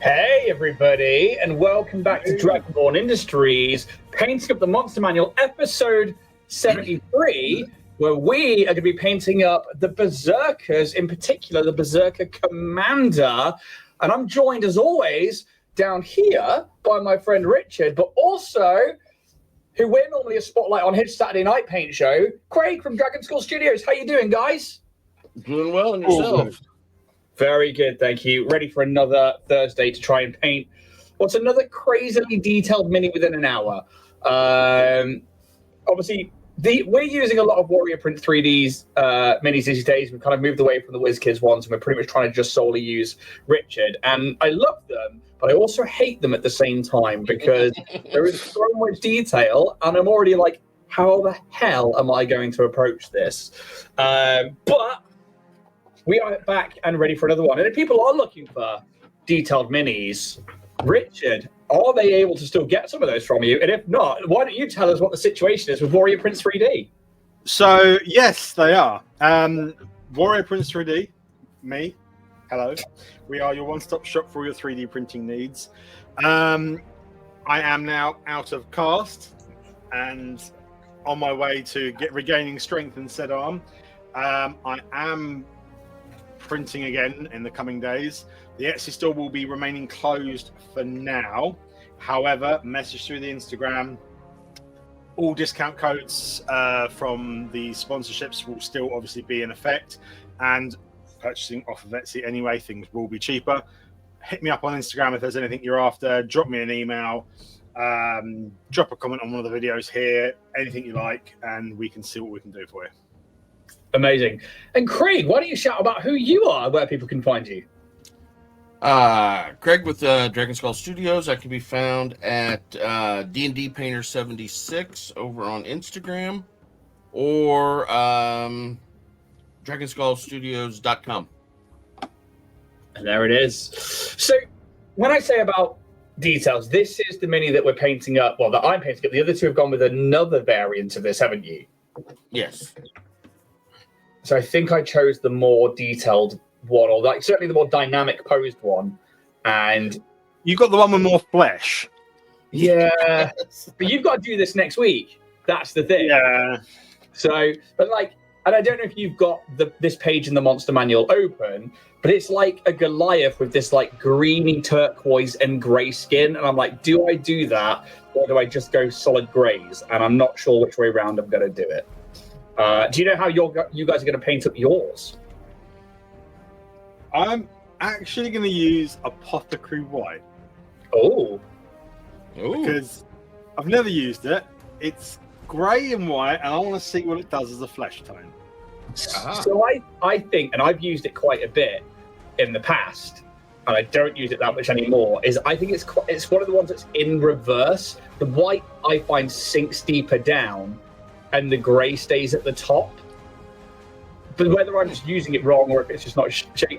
Hey everybody, and welcome back to Dragonborn Industries, Painting Up the Monster Manual, episode 73, where we are going to be painting up the Berserkers, in particular the Berserker Commander. And I'm joined, as always, down here by my friend Richard, but also, who we're normally a spotlight on his Saturday night paint show, Craig from Dragonskull Studios. How you doing, guys? Doing well, and yourself? Very good, thank you. Ready for another Thursday to try and paint what's another crazily detailed mini within an hour. Obviously, we're using a lot of Warrior Print 3Ds minis these days. We've kind of moved away from the WizKids ones, and we're pretty much trying to just solely use Richard. And I love them, but I also hate them at the same time because there is so much detail, and I'm already like, how the hell am I going to approach this? But we are back and ready for another one. And if people are looking for detailed minis, Richard, are they able to still get some of those from you? And if not, why don't you tell us what the situation is with Warrior Prince 3D? So, yes, they are. Warrior Prince 3D, me, hello. We are your one-stop shop for all your 3D printing needs. I am now out of cast and on my way to regaining strength in said arm. I am printing again in the coming days. The Etsy store will be remaining closed for now. However, message through the Instagram. All discount codes from the sponsorships will still obviously be in effect, and purchasing off of Etsy anyway, things will be cheaper. Hit me up on Instagram if there's anything you're after. Drop me an email. Drop a comment on one of the videos here. Anything you like, and we can see what we can do for you. Amazing. And Craig, why don't you shout about who you are, where people can find you? Craig with Dragonskull Studios. I can be found at D&D Painter 76 over on Instagram, or DragonskullStudios.com. And there it is. So when I say about details, this is the mini that we're painting up, well, that I'm painting up. The other two have gone with another variant of this, haven't you? Yes. So I think I chose the more detailed one, or like certainly the more dynamic posed one. And you got the one with more flesh. Yeah, but you've got to do this next week. That's the thing. Yeah. So, but like, and I don't know if you've got this page in the Monster Manual open, but it's like a Goliath with this like greeny turquoise and grey skin. And I'm like, do I do that, or do I just go solid greys? And I'm not sure which way around I'm going to do it. Do you know how you guys are going to paint up yours? I'm actually going to use Apothecary White. Oh. Because I've never used it. It's grey and white, and I want to see what it does as a flesh tone. So I think, and I've used it quite a bit in the past, and I don't use it that much anymore, is I think it's one of the ones that's in reverse. The white, I find, sinks deeper down, and the grey stays at the top. But whether I'm just using it wrong or if it's just not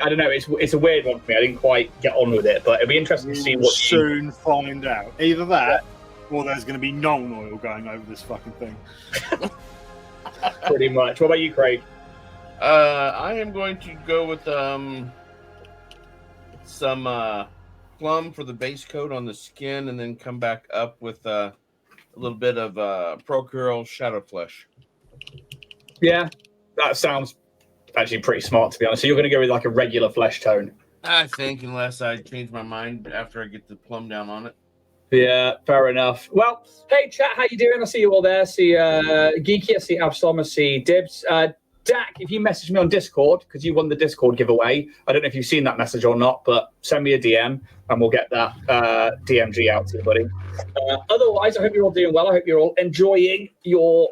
I don't know. It's a weird one for me. I didn't quite get on with it, but it'll be interesting to see what soon find out. Either that, or there's going to be Nuln oil going over this fucking thing. Pretty much. What about you, Craig? I am going to go with some plum for the base coat on the skin, and then come back up with a little bit of Procurel Shadow Flesh. Yeah, that sounds actually pretty smart, to be honest. So you're going to go with like a regular flesh tone? I think, unless I change my mind after I get the plum down on it. Yeah, fair enough. Well, hey, chat, how you doing? I see you all there. I see Geeky, I see Absalom, I see Dibs. Dak, if you message me on Discord, because you won the Discord giveaway, I don't know if you've seen that message or not, but send me a DM and we'll get that DMG out to you, buddy. Otherwise, I hope you're all doing well. I hope you're all enjoying your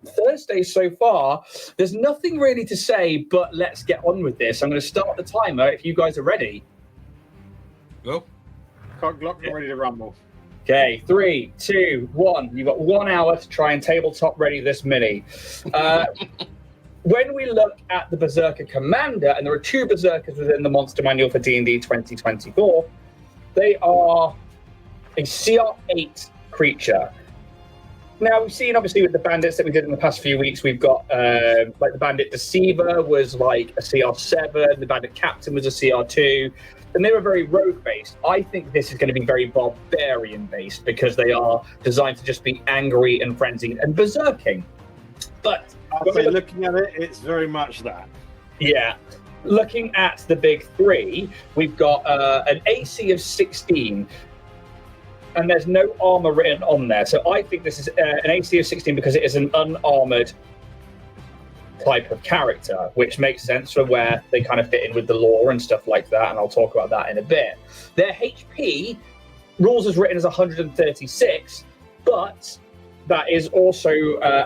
Thursday so far. There's nothing really to say, but let's get on with this. I'm going to start the timer if you guys are ready. Go. Cock block, ready to rumble. Okay, 3, 2, 1. You've got 1 hour to try and tabletop ready this mini. When we look at the Berserker Commander, and there are 2 Berserkers within the Monster Manual for D&D 2024, they are a CR8 creature. Now, we've seen, obviously, with the bandits that we did in the past few weeks, we've got, like, the Bandit Deceiver was, like, a CR7, the Bandit Captain was a CR2. and they were very rogue-based. I think this is going to be very barbarian-based because they are designed to just be angry and frenzied and berserking. But I'd say looking at it, it's very much that. Yeah. Looking at the big three, we've got an AC of 16, and there's no armor written on there. So I think this is an AC of 16 because it is an unarmored type of character, which makes sense for where they kind of fit in with the lore and stuff like that, and I'll talk about that in a bit. Their HP rules is written as 136, but that is also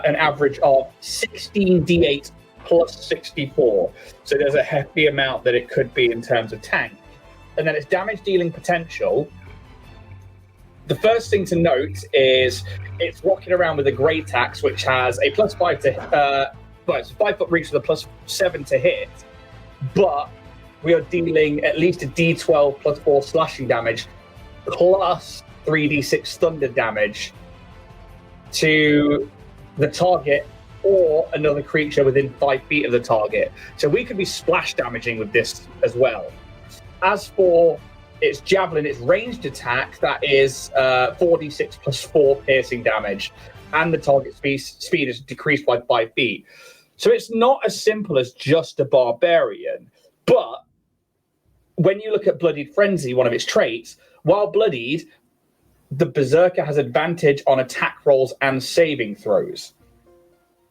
an average of 16d8 plus 64. So there's a hefty amount that it could be in terms of tank. And then its damage dealing potential. The first thing to note is it's rocking around with a Great Axe, which has a +5 to it's a 5 foot reach with a +7 to hit, but we are dealing at least a d12 plus 4 slashing damage plus 3d6 thunder damage to the target or another creature within 5 feet of the target. So we could be splash damaging with this as well. As for its javelin, its ranged attack, that is 4d6 plus 4 piercing damage, and the target speed is decreased by 5 feet. So it's not as simple as just a barbarian, but when you look at Bloodied Frenzy, one of its traits, while bloodied, the Berserker has advantage on attack rolls and saving throws.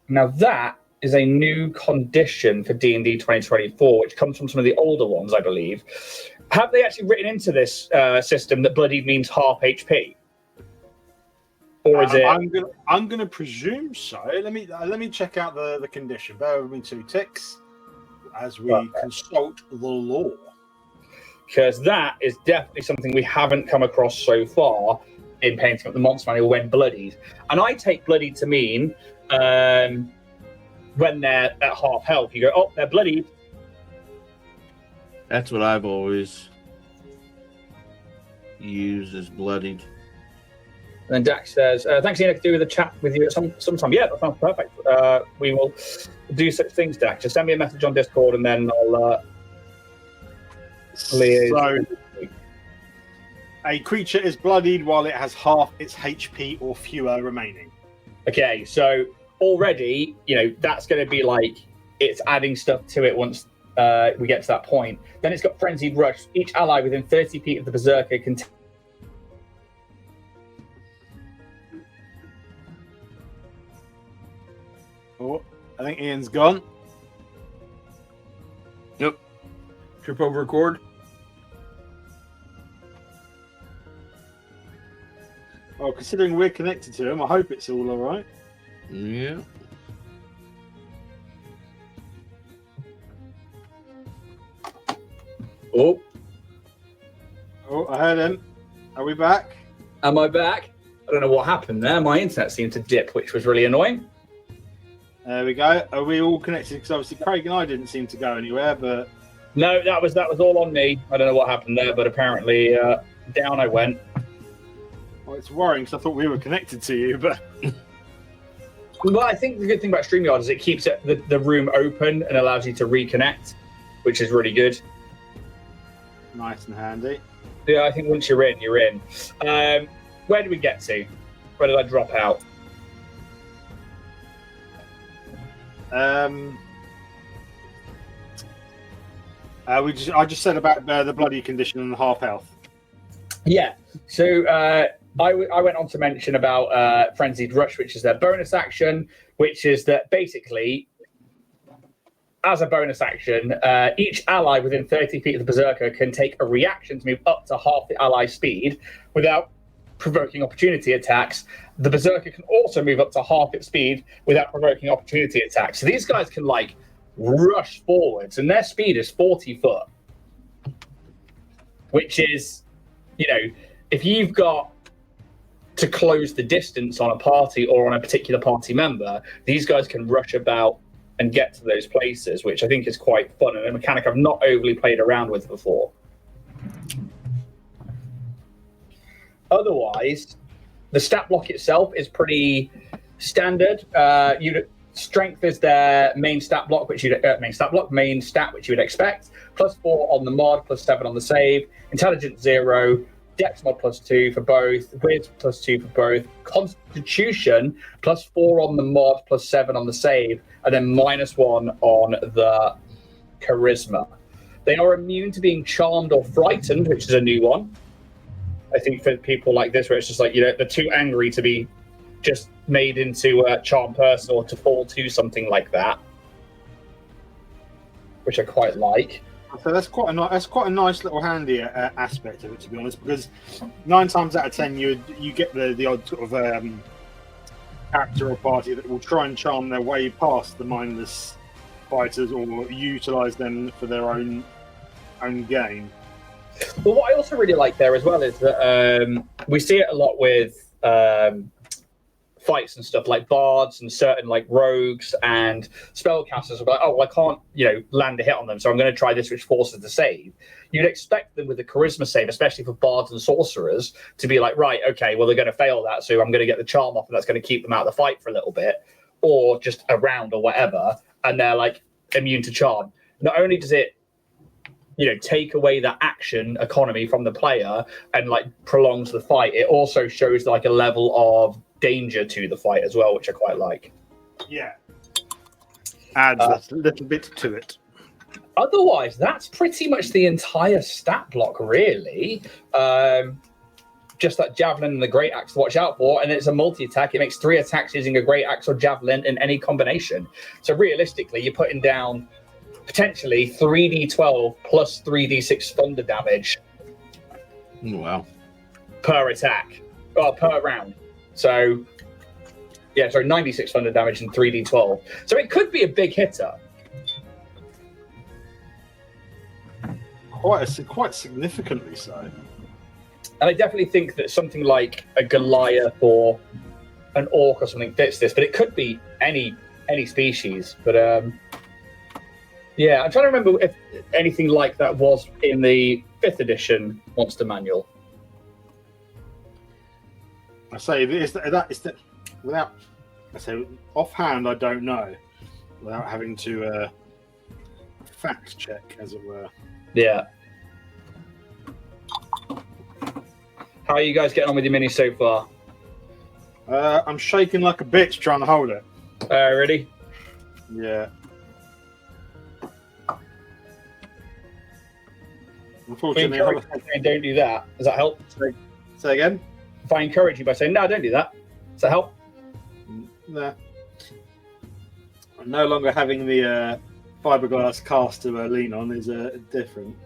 Now that is a new condition for D&D 2024, which comes from some of the older ones, I believe. Have they actually written into this system that bloodied means half HP? Or is it? I'm gonna presume so. Let me check out the condition. Bear with me 2 ticks as we consult the law. Because that is definitely something we haven't come across so far in painting up the monster manual when bloodied. And I take bloodied to mean when they're at half health, you go, oh, they're bloodied. That's what I've always used as bloodied. And then Dax says, thanks, Ian. I could do with a chat with you sometime. Yeah, that sounds perfect. We will do such things, Dax. Just send me a message on Discord and then I'll liaise. So, a creature is bloodied while it has half its HP or fewer remaining. Okay, so already, that's going to be like it's adding stuff to it once we get to that point. Then it's got Frenzied Rush. Each ally within 30 feet of the Berserker can Oh, I think Ian's gone. Yep. Trip over record. Well, considering we're connected to him, I hope it's all right. Yeah. Oh, I heard him. Are we back? am I back? I don't know what happened there. My internet seemed to dip, which was really annoying. There we go. Are we all connected? Because obviously Craig and I didn't seem to go anywhere, but No, that was all on me. I don't know what happened there, but apparently down I went. well, it's worrying because I thought we were connected to you, but Well, I think the good thing about StreamYard is it keeps the room open and allows you to reconnect, which is really good. nice and handy. Yeah, I think once you're in, you're in. Where did we get to? Where did I drop out? I just said about the bloody condition and the half health. Yeah, so I went on to mention about Frenzied Rush, which is their bonus action, which is that basically, as a bonus action, each ally within 30 feet of the Berserker can take a reaction to move up to half the ally speed without provoking opportunity attacks. The Berserker can also move up to half its speed without provoking opportunity attacks. So these guys can, rush forwards, and their speed is 40 foot, which is, if you've got to close the distance on a party or on a particular party member, these guys can rush about and get to those places, which I think is quite fun and a mechanic I've not overly played around with before. Otherwise, the stat block itself is pretty standard. Strength is their main stat, which you would expect. +4 on the mod, +7 on the save. Intelligence 0. Dex mod +2 for both. Wiz +2 for both. Constitution +4 on the mod, +7 on the save, and then -1 on the charisma. They are immune to being charmed or frightened, which is a new one. I think for people like this, where it's just like, they're too angry to be just made into a charmed person or to fall to something like that, which I quite like. So that's quite a nice little handy aspect of it, to be honest, because 9 times out of 10 you get the odd sort of character or party that will try and charm their way past the mindless fighters or utilize them for their own gain. Well, what I also really like there as well is that we see it a lot with fights and stuff, like bards and certain like rogues and spellcasters are like, oh, well, I can't, land a hit on them, so I'm going to try this, which forces the save. You'd expect them with the charisma save, especially for bards and sorcerers, to be like, right, okay, well, they're going to fail that, so I'm going to get the charm off, and that's going to keep them out of the fight for a little bit, or just a round or whatever, and they're like immune to charm. Not only does it take away that action economy from the player and like prolongs the fight, it also shows like a level of danger to the fight as well, which I quite like. Yeah, adds a little bit to it. Otherwise, that's pretty much the entire stat block, really. Just that javelin and the great axe to watch out for, and it's a multi-attack. It makes 3 attacks using a great axe or javelin in any combination. So realistically, you're putting down potentially 3d12 plus 3d6 thunder damage. Wow. Per attack, or per round. So, 96 thunder damage and 3d12. So it could be a big hitter. Quite significantly so. And I definitely think that something like a Goliath or an Orc or something fits this, but it could be any species. But I'm trying to remember if anything like that was in the 5th edition Monster Manual. I say without offhand, I don't know, without having to fact check, as it were. Yeah. How are you guys getting on with your mini so far? I'm shaking like a bitch trying to hold it. Ready? Yeah. Unfortunately, don't do that. Does that help? Say again? If I encourage you by saying, no, don't do that, does that help? No. I'm no longer having the fiberglass cast to lean on is different.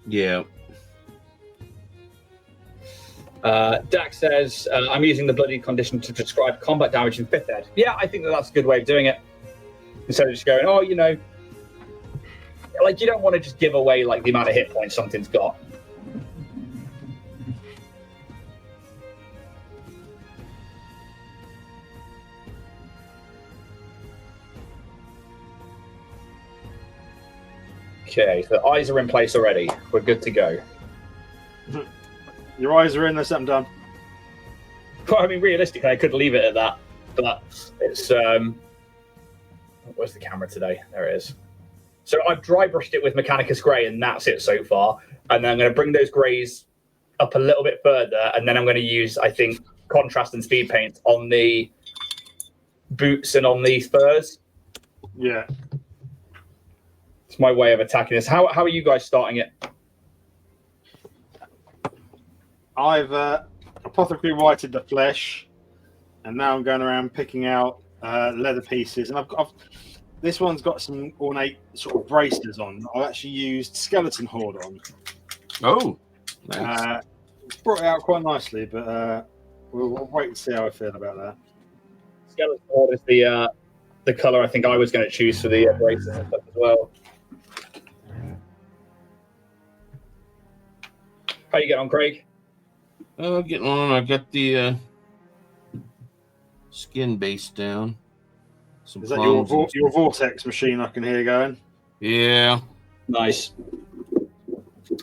Yeah. Dax says, I'm using the bloody condition to describe combat damage in 5th ed. Yeah, I think that's a good way of doing it. Instead of just going, like, you don't want to just give away like the amount of hit points something's got. Okay, so the eyes are in place already. We're good to go. Your eyes are in, there's something done. Well, I mean, realistically, I could leave it at that, but it's where's the camera today? There it is. So I've dry brushed it with Mechanicus Grey, and that's it so far. And then I'm going to bring those greys up a little bit further, and then I'm going to use, I think, contrast and speed paint on the boots and on these furs. Yeah. It's my way of attacking this. How are you guys starting it? I've apothecary whited the flesh, and now I'm going around picking out leather pieces. And I've this one's got some ornate sort of braces on. I've actually used skeleton horde on. Oh, nice. It's brought it out quite nicely, but we'll wait and see how I feel about that. Skeleton horde is the color I think I was going to choose for the braces and stuff as well. How you getting on, Craig? Getting on. I got the skin base down. Is that your vortex machine I can hear going? Yeah. Nice.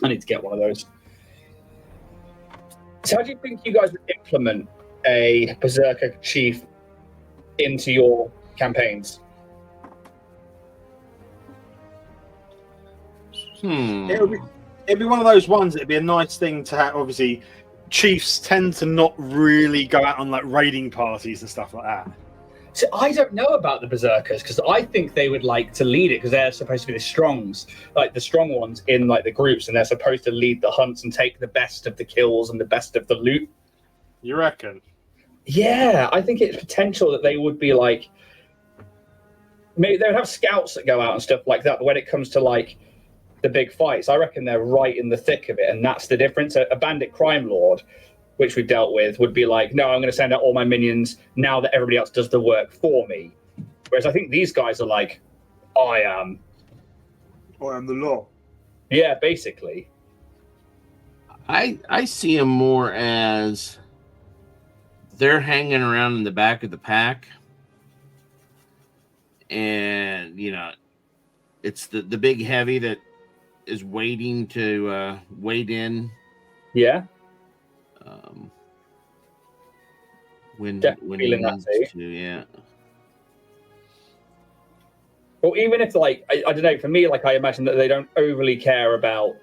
I need to get one of those. So how do you think you guys would implement a Berserker chief into your campaigns. It'd be one of those ones. It'd be a nice thing to have. Obviously, chiefs tend to not really go out on like raiding parties and stuff like that. So I don't know about the berserkers because I think they would like to lead it because they're supposed to be the strongs, like the strong ones in like the groups, and they're supposed to lead the hunts and take the best of the kills and the best of the loot. You reckon? Yeah, I think it's potential that they would be like, maybe they would have scouts that go out and stuff like that. But when it comes to like the big fights, I reckon they're right in the thick of it, and that's the difference. A bandit crime lord, which we've dealt with, would be like, no, I'm going to send out all my minions now that everybody else does the work for me. Whereas I think these guys are like, I am the law. Yeah, basically. I see them more as they're hanging around in the back of the pack, and it's the big heavy that is waiting to wade in. Yeah. When Definitely he that needs too. to, yeah. Or even if, like, I don't know, for me, like, I imagine that they don't overly care about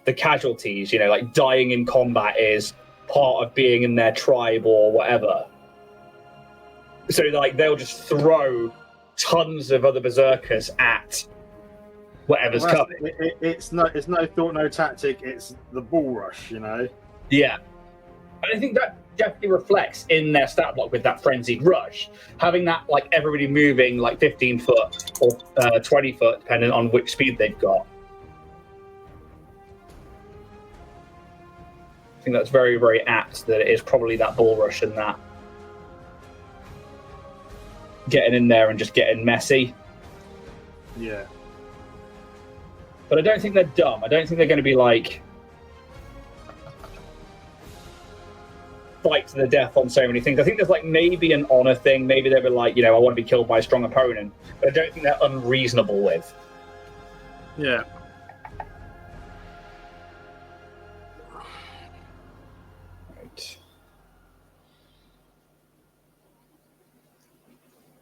the casualties, like dying in combat is part of being in their tribe or whatever. So, like, they'll just throw tons of other berserkers at whatever's coming. It's no thought, no tactic. It's the bull rush, Yeah. And I think that definitely reflects in their stat block with that frenzied rush. Having that, like, everybody moving like 15 foot or 20 foot, depending on which speed they've got. I think that's very, very apt that it is probably that bull rush and that getting in there and just getting messy. Yeah. But I don't think they're dumb. I don't think they're going to be like fight to the death on so many things. I think there's like maybe an honor thing. Maybe they were like, I want to be killed by a strong opponent. But I don't think they're unreasonable with. Yeah. Right.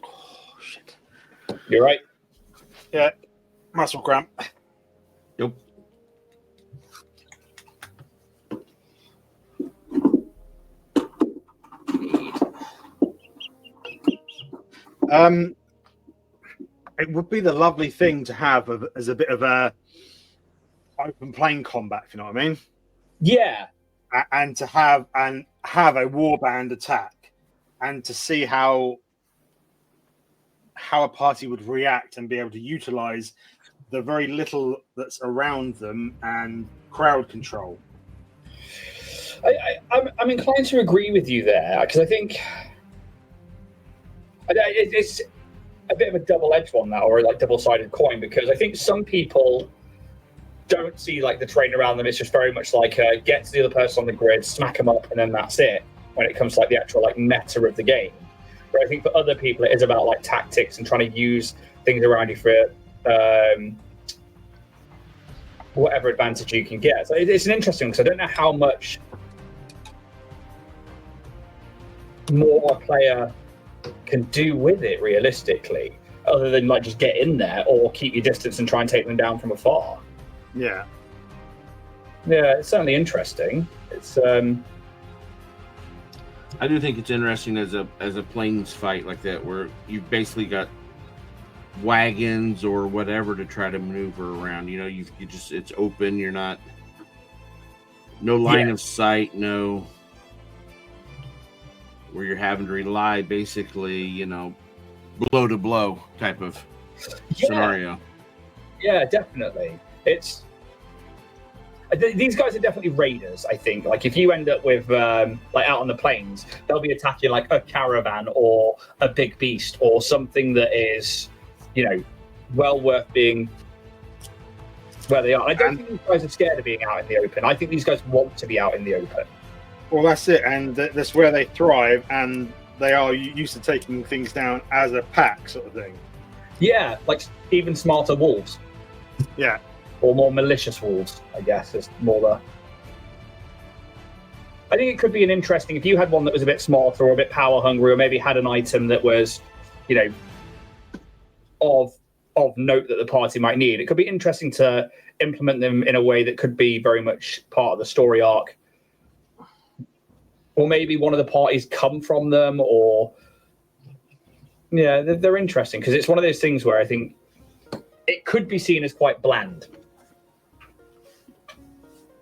Oh, shit. You're right. Yeah. Muscle cramp. Yep. It would be the lovely thing to have as a bit of a open plane combat, if you know what I mean. Yeah. And to have a warband attack, and to see how a party would react and be able to utilize the very little that's around them and crowd control. I'm inclined to agree with you there because I think it's a bit of a double-edged one, that, or like double-sided coin, because I think some people don't see like the terrain around them. It's just very much like get to the other person on the grid, smack them up, and then that's it. When it comes to like the actual like meta of the game, but I think for other people it is about like tactics and trying to use things around you for whatever advantage you can get. So it's an interesting, because I don't know how much more a player can do with it realistically, other than like just get in there or keep your distance and try and take them down from afar. Yeah. Yeah, it's certainly interesting. It's I do think it's interesting as a planes fight like that, where you've basically got wagons or whatever to try to maneuver around. You just, it's open. You're not, no line of sight, no, where you're having to rely basically, blow to blow type of scenario. Yeah, definitely. These guys are definitely raiders, I think. Like, if you end up with, like, out on the plains, they'll be attacking, like, a caravan or a big beast or something that is, well worth being where they are. I don't think these guys are scared of being out in the open. I think these guys want to be out in the open. Well, that's it. And that's where they thrive, and they are used to taking things down as a pack sort of thing. Yeah, like, even smarter wolves. Yeah. Or more malicious wolves, I guess, is more the... I think it could be an interesting... If you had one that was a bit smarter or a bit power hungry, or maybe had an item that was, of note that the party might need. It could be interesting to implement them in a way that could be very much part of the story arc. Or maybe one of the parties come from them, or... Yeah, they're interesting, because it's one of those things where I think it could be seen as quite bland.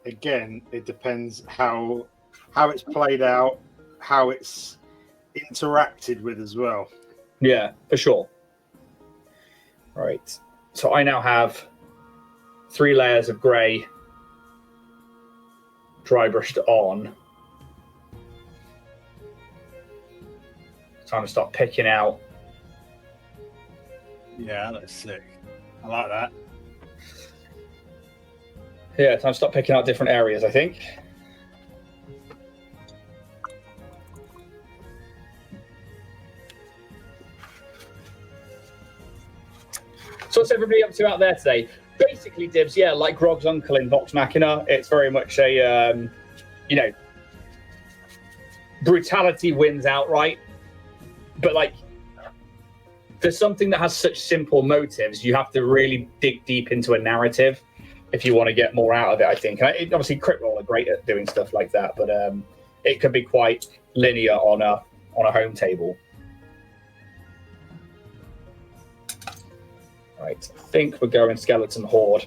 Again, it depends how it's played out, how it's interacted with as well. Yeah, for sure. All right. So I now have 3 layers of grey dry brushed on. Time to start picking out. Yeah, that's sick. I like that. Yeah, time to start picking out different areas, I think. So what's everybody up to out there today? Basically, Dibs, yeah, like Grog's uncle in Vox Machina, it's very much a, you know, brutality wins outright. But, like, for something that has such simple motives, you have to really dig deep into a narrative if you want to get more out of it, I think. Obviously, Crit Roll are great at doing stuff like that, but it can be quite linear on a home table. Right, I think we're going Skeleton Horde.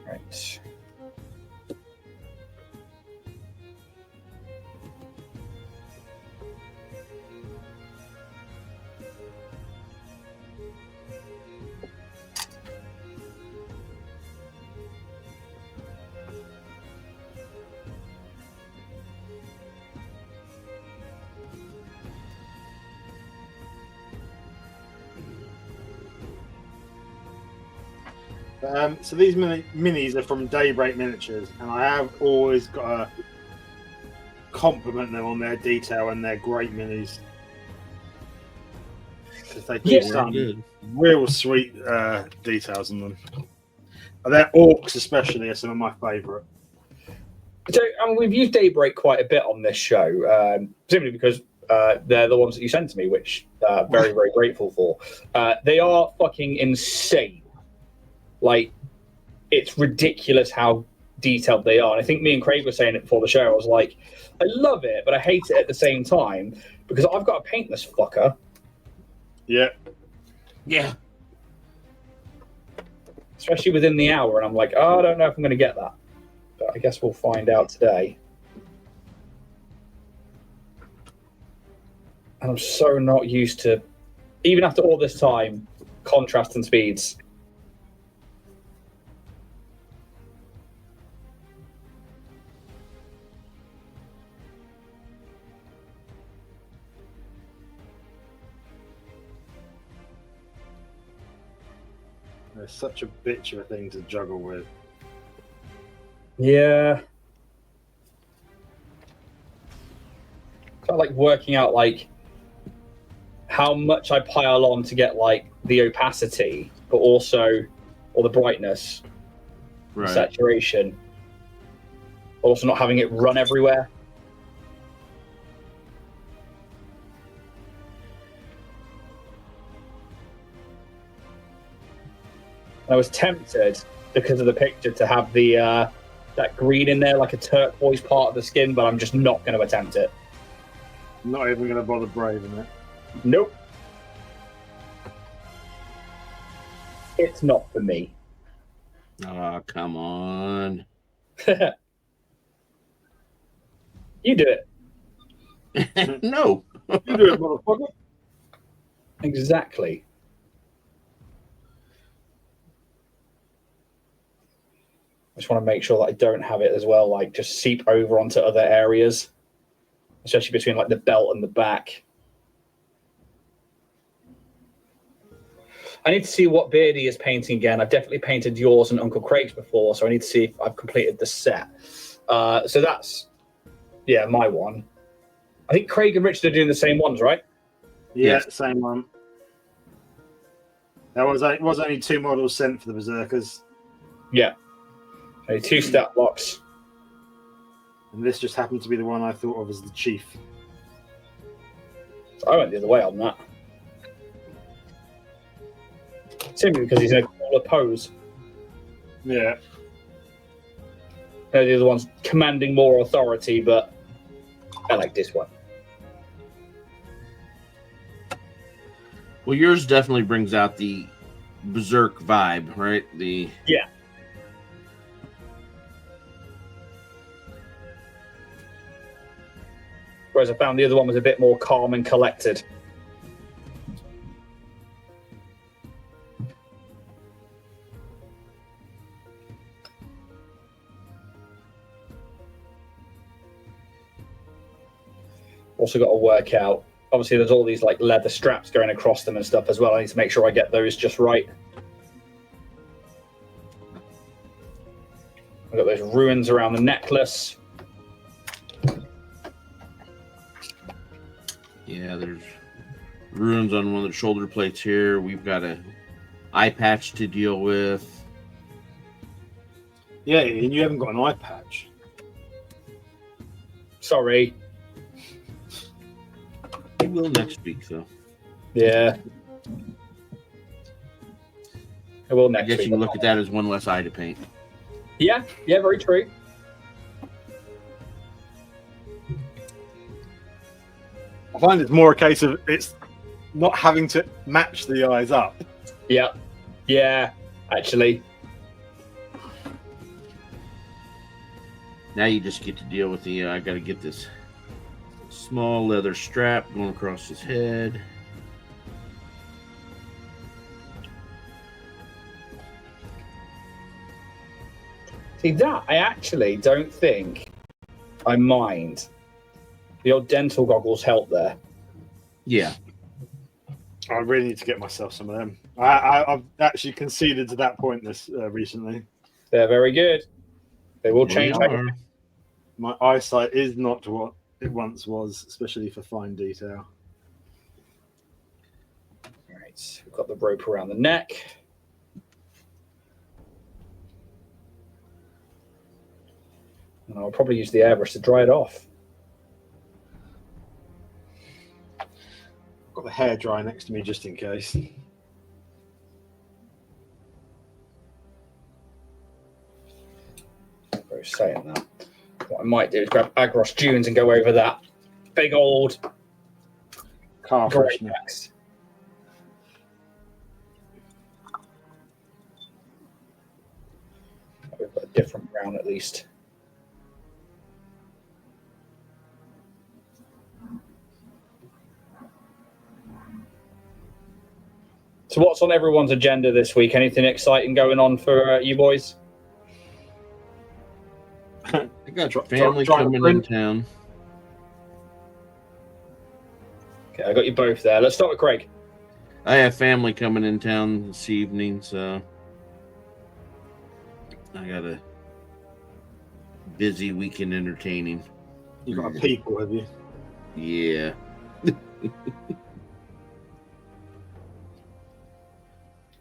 Right. So these minis are from Daybreak Miniatures, and I have always got to compliment them on their detail, and they're great minis. Because they do some real sweet details in them. And their orcs especially are some of my favourite. So, we've used Daybreak quite a bit on this show, simply because they're the ones that you sent to me, which very, very grateful for. They are fucking insane. Like, it's ridiculous how detailed they are. And I think me and Craig were saying it before the show. I was like, I love it, but I hate it at the same time because I've got to paint this fucker. Yeah. Yeah. Especially within the hour. And I'm like, oh, I don't know if I'm going to get that. But I guess we'll find out today. And I'm so not used to, even after all this time, contrast and speeds. They're such a bitch of a thing to juggle with. Yeah. It's like working out like how much I pile on to get like the opacity, but also or the brightness, Right. saturation. Also not having it run everywhere. And I was tempted because of the picture to have the that green in there, like a turquoise part of the skin, but I'm just not going to attempt it. Not even going to bother braving it. Nope. It's not for me. Oh, come on. You do it. No. You do it, motherfucker. Exactly. I just want to make sure that I don't have it as well, like just seep over onto other areas, especially between like the belt and the back. I need to see what beard he is painting again. I've definitely painted yours and Uncle Craig's before, so I need to see if I've completed the set. So that's, yeah, my one. I think Craig and Richard are doing the same ones, right? Yeah, Yes. same one. There was only 2 models sent for the Berserkers. Yeah. Okay, 2 stat blocks. And this just happened to be the one I thought of as the chief. So I went the other way on that. Simply because he's in a cooler pose. Yeah. The other one's commanding more authority, but I like this one. Well, yours definitely brings out the Berserk vibe, right? Yeah. Whereas I found the other one was a bit more calm and collected. Also got to work out. Obviously, there's all these like leather straps going across them and stuff as well. I need to make sure I get those just right. I've got those ruins around the necklace. Yeah, there's runes on one of the shoulder plates here. We've got a eye patch to deal with. Yeah, and you haven't got an eye patch. Sorry. We will next week, though. Yeah. I will I next guess week. you can look at that as one less eye to paint. Yeah, very true. I find it's more a case of it's not having to match the eyes up. Yeah, actually. Now you just get to deal with the, I got to get this small leather strap going across his head. See, that I actually don't think I mind. The old dental goggles help there. Yeah. I really need to get myself some of them. I've actually conceded to that point this recently. They're very good. They will change. They are. My eyesight is not what it once was, especially for fine detail. Right, we've got the rope around the neck. And I'll probably use the airbrush to dry it off. I've got the hair dry next to me just in case. I was saying that. What I might do is grab Agros Dunes and go over that big old Car Great freshener. Axe. We've got a different brown at least. So what's on everyone's agenda this week? Anything exciting going on for you boys? I got Try- family try to coming in print. town. Okay, I got you both there. Let's start with Craig. I have family coming in town this evening, so I got a busy weekend entertaining. You've got people, have you? Yeah.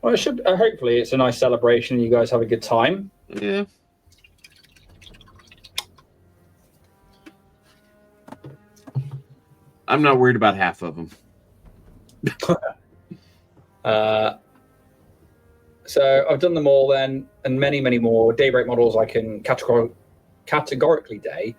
Well, it should. Hopefully, it's a nice celebration. You guys have a good time. Yeah. I'm not worried about half of them. So I've done them all then, and many, many more. Daybreak models I can categorically day.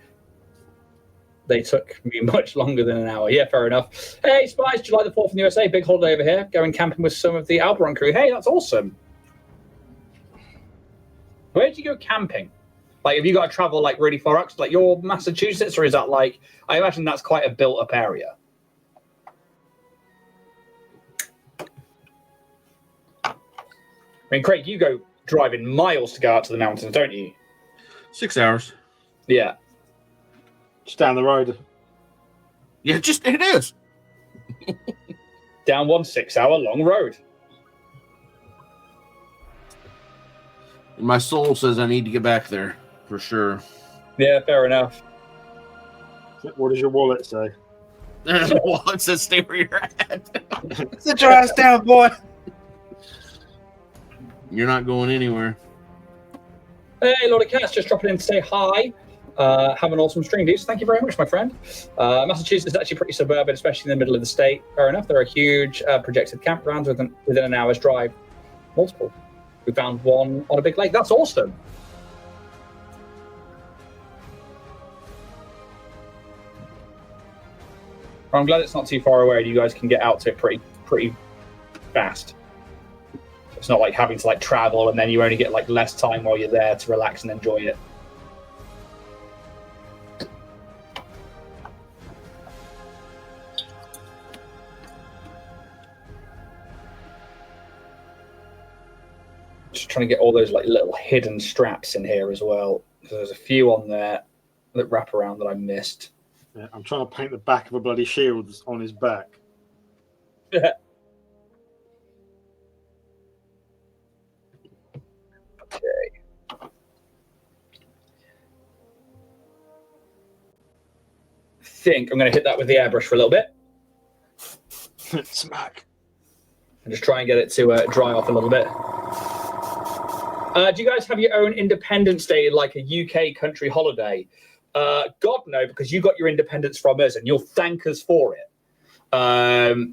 They took me much longer than an hour. Yeah, fair enough. Hey, Spice, July the 4th in the USA. Big holiday over here. Going camping with some of the Alberon crew. Hey, that's awesome. Where do you go camping? Like, have you got to travel like really far out? Like, you're Massachusetts, or is that like? I imagine that's quite a built-up area. I mean, Craig, you go driving miles to go out to the mountains, don't you? 6 hours. Yeah. Just down the road. Yeah, it is. Down one 6-hour long road. And my soul says I need to get back there for sure. Yeah, fair enough. What does your wallet say? Well, it says stay where you're at. Sit your ass down, boy. You're not going anywhere. Hey, Lord of Cats, just dropping in to say hi. Have an awesome stream, dudes. Thank you very much, my friend. Massachusetts is actually pretty suburban, especially in the middle of the state. Fair enough. There are huge projected campgrounds within an hour's drive. Multiple. We found one on a big lake. That's awesome. I'm glad it's not too far away. You guys can get out to it pretty fast. It's not like having to travel and then you only get less time while you're there to relax and enjoy it. Just trying to get all those little hidden straps in here as well. There's a few on there that wrap around that I missed. Yeah, I'm trying to paint the back of a bloody shield on his back. Okay. I think I'm going to hit that with the airbrush for a little bit. Smack. And just try and get it to dry off a little bit. Do you guys have your own Independence Day, like a UK country holiday? God, no, because you got your independence from us and you'll thank us for it. No,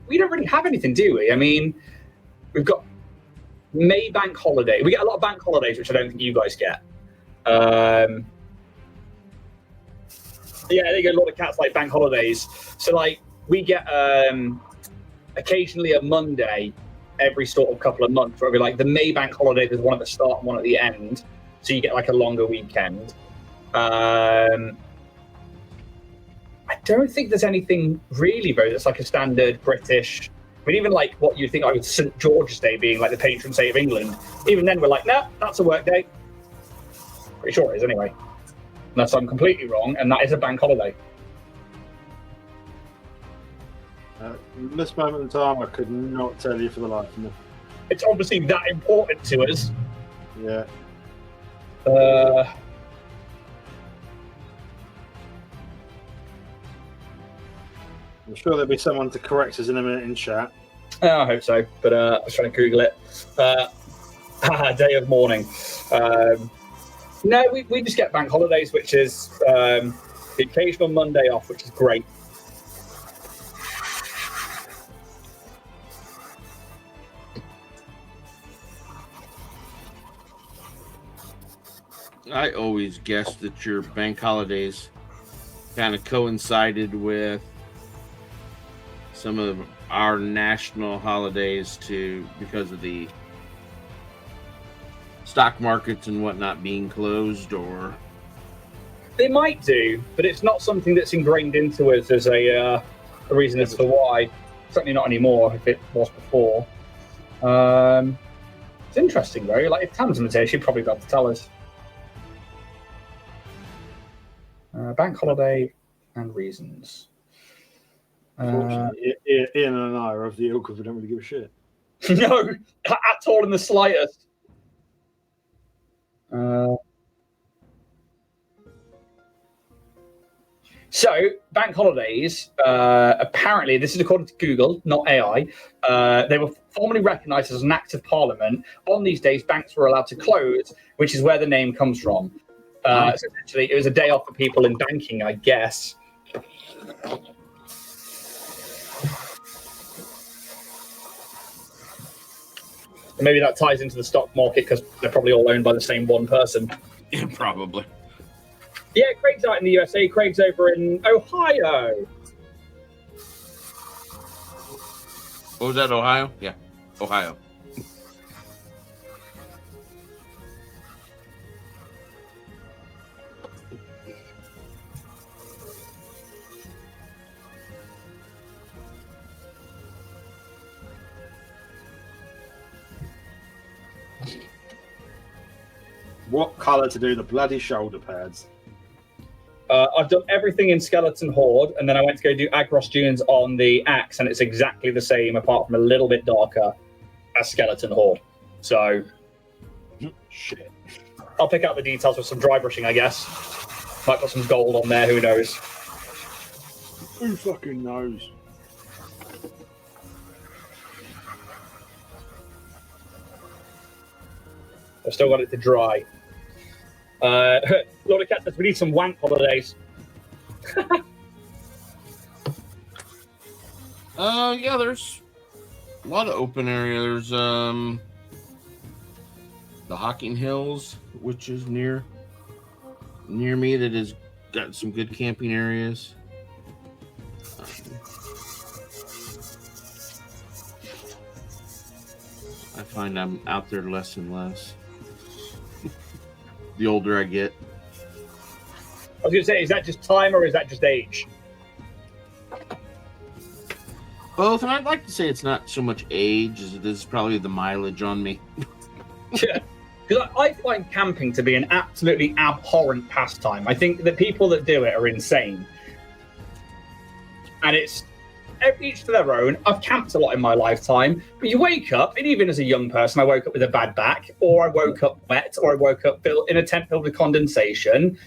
we don't really have anything, do we? I mean, we've got May bank holiday. We get a lot of bank holidays, which I don't think you guys get. Yeah, they get a lot of cats like bank holidays. So we get occasionally a Monday every sort of couple of months where it'll be the May bank holiday, there's one at the start and one at the end. So you get a longer weekend. I don't think there's anything really, bro, that's a standard British. I mean, even what you think with St. George's Day being the patron saint of England, even then we're nah, that's a work day. Pretty sure it is anyway. Unless I'm completely wrong, and that is a bank holiday. In this moment in time, I could not tell you for the life of me. It's obviously that important to us. Yeah. I'm sure there'll be someone to correct us in a minute in chat. I hope so, but I was trying to Google it. Day of mourning. No, we just get bank holidays, which is the occasional Monday off, which is great. I always guessed that your bank holidays kind of coincided with some of our national holidays because of the stock markets and whatnot being closed, or they might do, but it's not something that's ingrained into us as a reason as to why. Certainly not anymore. If it was before, it's interesting though. If Tamsin was here, she'd probably be able to tell us. Bank holiday and reasons. Unfortunately, Ian and I are of the ilk of we don't really give a shit. No, at all in the slightest. So, bank holidays, apparently, this is according to Google, not AI, they were formally recognised as an act of parliament. On these days, banks were allowed to close, which is where the name comes from. So essentially, it was a day off for people in banking, I guess. And maybe that ties into the stock market because they're probably all owned by the same one person. Yeah, probably. Yeah, Craig's out in the USA. Craig's over in Ohio. What was that, Ohio? Yeah, Ohio. What colour to do the bloody shoulder pads? I've done everything in Skeleton Horde, and then I went to go do Agros Dunes on the Axe, and it's exactly the same, apart from a little bit darker, as Skeleton Horde. So, Shit. I'll pick out the details with some dry brushing, I guess. Might put some gold on there, who knows? Who fucking knows? I've still got it to dry. Lord of Cat says we need some wank holidays. Yeah, there's a lot of open area. There's the Hocking Hills, which is near me, that has got some good camping areas. I find I'm out there less and less the older I get. I was going to say, is that just time or is that just age? Both, and I'd like to say it's not so much age as it is probably the mileage on me. Yeah, because I find camping to be an absolutely abhorrent pastime. I think the people that do it are insane. And it's each to their own. I've camped a lot in my lifetime, but you wake up, and even as a young person, I woke up with a bad back, or I woke up wet, or I woke up in a tent filled with condensation.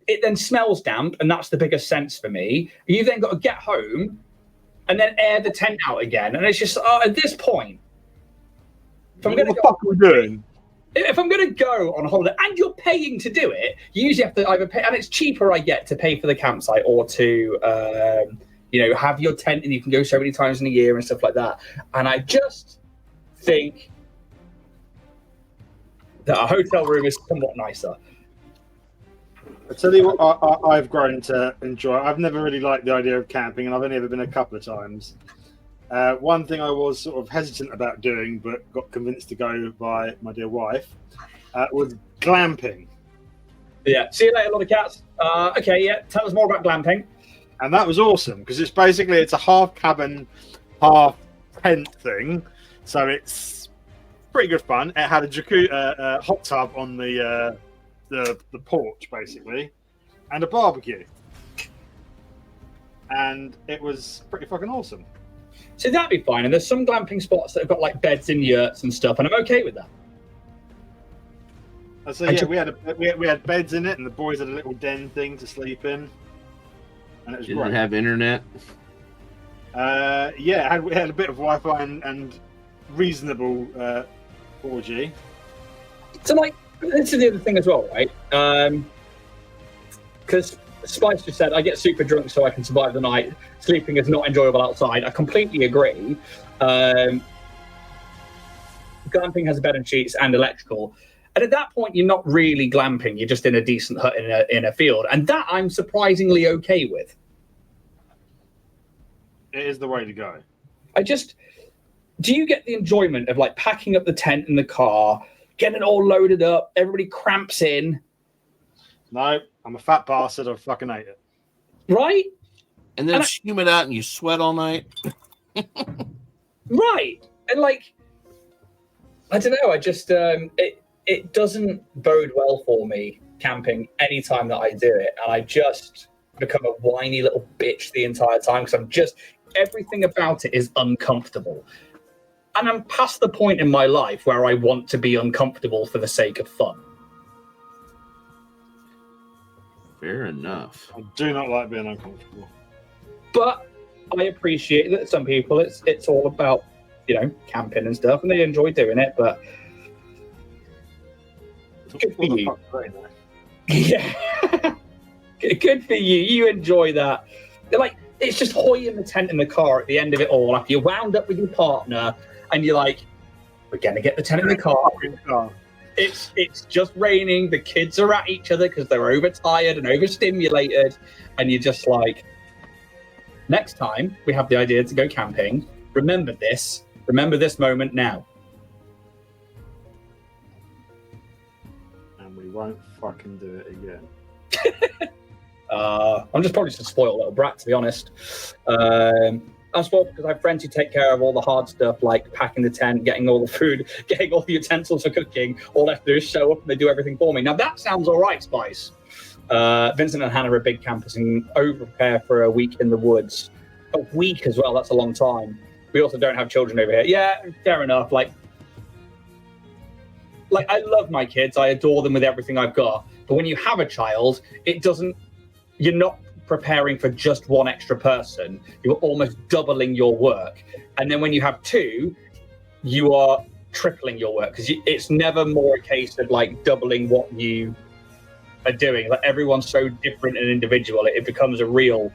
It then smells damp, and that's the biggest sense for me. You then got to get home and then air the tent out again. And it's just, at this point, what the fuck are we doing? If I'm going to go on a holiday and you're paying to do it, you usually have to either pay, and it's cheaper, I get, to pay for the campsite or to, have your tent and you can go so many times in a year and stuff like that. And I just think that a hotel room is somewhat nicer. I tell you what, I've grown to enjoy. I've never really liked the idea of camping, and I've only ever been a couple of times. One thing I was sort of hesitant about doing, but got convinced to go by my dear wife, was glamping. Yeah. See you later, Lord of Cats. Okay, yeah. Tell us more about glamping. And that was awesome because it's a half cabin, half tent thing. So it's pretty good fun. It had a jacuzzi, hot tub on the porch basically, and a barbecue, and it was pretty fucking awesome. So that'd be fine. And there's some glamping spots that have got like beds in yurts and stuff, and I'm okay with that. So yeah, we had beds in it, and the boys had a little den thing to sleep in, and it was Did great. it have internet? Yeah, we had a bit of Wi-Fi and reasonable 4G. So like, this is the other thing as well, right? Because Spice just said, I get super drunk so I can survive the night. Sleeping is not enjoyable outside. I completely agree. Glamping has a bed and sheets and electrical. And at that point, you're not really glamping. You're just in a decent hut in a field. And that I'm surprisingly okay with. It is the way to go. Do you get the enjoyment of like packing up the tent in the car, getting it all loaded up, everybody cramps in? No, I'm a fat bastard. I fucking hate it. Right? And then it's humid out and you sweat all night. Right. And like, I don't know. I just, it doesn't bode well for me camping anytime that I do it. And I just become a whiny little bitch the entire time because everything about it is uncomfortable. And I'm past the point in my life where I want to be uncomfortable for the sake of fun. Fair enough. I do not like being uncomfortable. But I appreciate that some people, it's all about, camping and stuff, and they enjoy doing it, but good for you. Yeah. Good for you. You enjoy that. Like, it's just hoying the tent in the car at the end of it all, after you're wound up with your partner, and you're like, we're going to get the tent in the car. It's just raining. The kids are at each other because they're overtired and overstimulated. And you're just like, next time we have the idea to go camping, remember this moment now. And we won't fucking do it again. I'm just probably just a spoiled little brat, to be honest. I'm spoiled because I have friends who take care of all the hard stuff, like packing the tent, getting all the food, getting all the utensils for cooking. All they have to do is show up and they do everything for me. Now that sounds all right, Spice. Vincent and Hannah are big campers and over-prepare for a week in the woods. A week as well, that's a long time. We also don't have children over here. Yeah, fair enough. Like, like I love my kids, I adore them with everything I've got. But when you have a child, it doesn't. You're not preparing for just one extra person. You're almost doubling your work, and then when you have two, you are tripling your work because it's never more a case of like doubling what you are doing. Like everyone's so different and individual, it becomes a real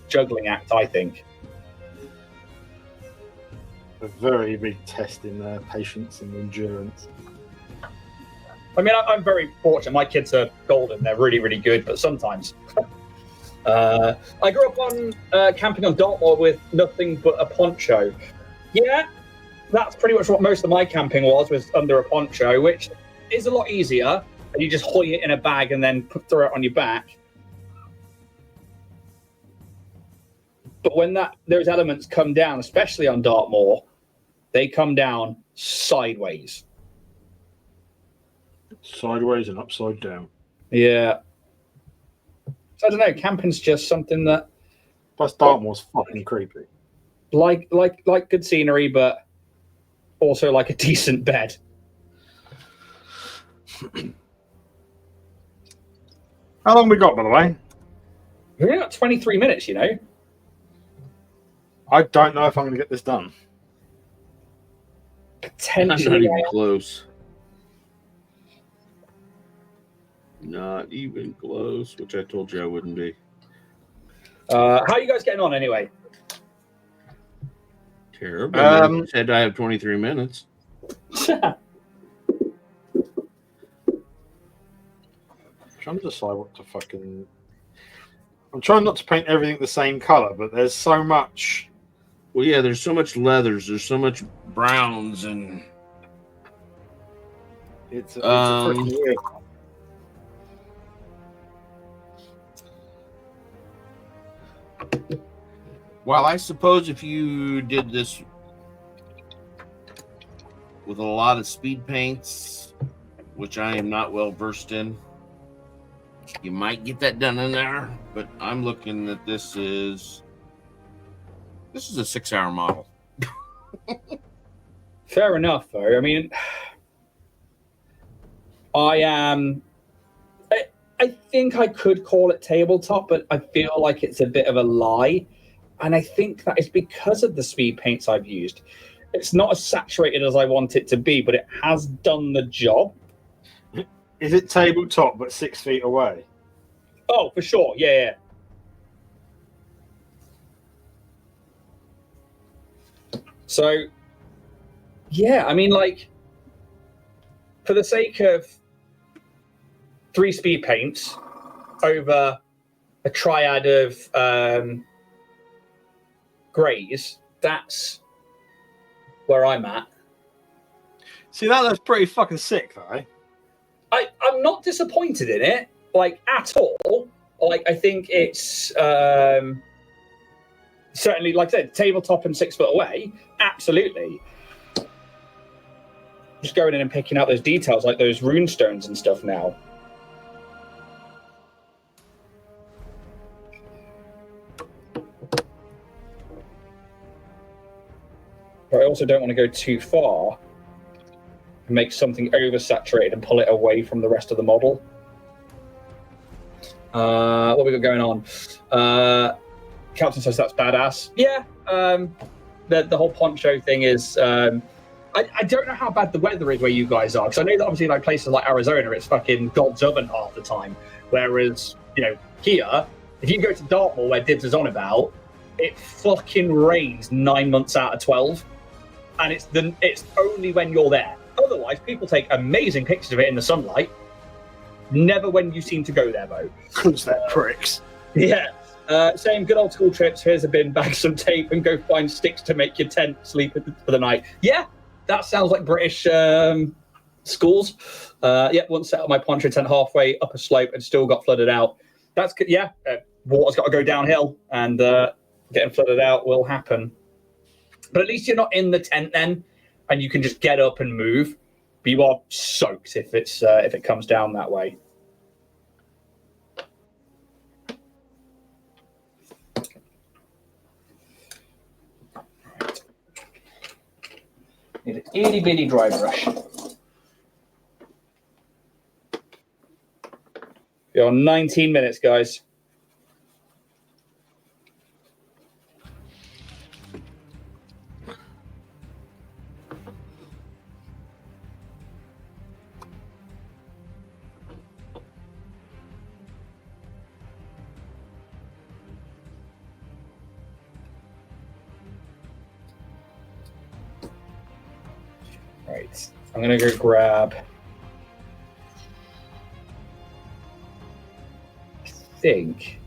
juggling act, I think. A very big test in their patience and endurance. I mean, I'm very fortunate. My kids are golden. They're really, really good. But sometimes, I grew up on camping on Dartmoor with nothing but a poncho. Yeah, that's pretty much what most of my camping was under a poncho, which is a lot easier. And you just hoy it in a bag and then throw it on your back. But when those elements come down, especially on Dartmoor, they come down sideways. Sideways and upside down. Yeah. So I don't know. Camping's just something that. Plus, Dartmoor's fucking creepy. Like good scenery, but also like a decent bed. How long we got, by the way? We've only got 23 minutes, you know. I don't know if I'm going to get this done. Potentially. Not even close. Not even close, which I told you I wouldn't be. How are you guys getting on anyway? Terrible. I said I have 23 minutes. I'm trying to decide what to fucking. I'm trying not to paint everything the same color, but there's so much. Well, yeah, there's so much leathers, there's so much browns, and It's a freaking weird. Well, I suppose if you did this with a lot of speed paints, which I am not well versed in, you might get that done in there. But I'm looking at this is a 6-hour model. Fair enough, though. I mean, I think I could call it tabletop, but I feel like it's a bit of a lie. And I think that is because of the speed paints I've used. It's not as saturated as I want it to be, but it has done the job. Is it tabletop but 6 feet away? Oh, for sure. Yeah. So, yeah, I mean, like, for the sake of 3 speed paints over a triad of greys, that's where I'm at. See, that looks pretty fucking sick, though. I'm not disappointed in it, like, at all. Like, I think it's certainly, like I said, tabletop and 6 foot away, absolutely. Just going in and picking out those details, like those rune stones and stuff now. But I also don't want to go too far and make something oversaturated and pull it away from the rest of the model. What have we got going on? Captain says that's badass. Yeah, the whole poncho thing is... I don't know how bad the weather is where you guys are, because I know that obviously like places like Arizona, it's fucking God's oven half the time. Whereas, you know, here, if you go to Dartmoor, where Dibs is on about, it fucking rains 9 months out of 12. And it's only when you're there. Otherwise, people take amazing pictures of it in the sunlight. Never when you seem to go there, though. Because they're pricks. Yeah. Same good old school trips. Here's a bin, bag some tape, and go find sticks to make your tent sleep for the night. Yeah, that sounds like British schools. Once set up my poncho tent halfway up a slope and still got flooded out. That's good. Yeah, water's got to go downhill, and getting flooded out will happen. But at least you're not in the tent then, and you can just get up and move. But you are soaked if it comes down that way. Need an itty bitty dry brush. You're on 19 minutes, guys. Right, I'm gonna go grab. I think.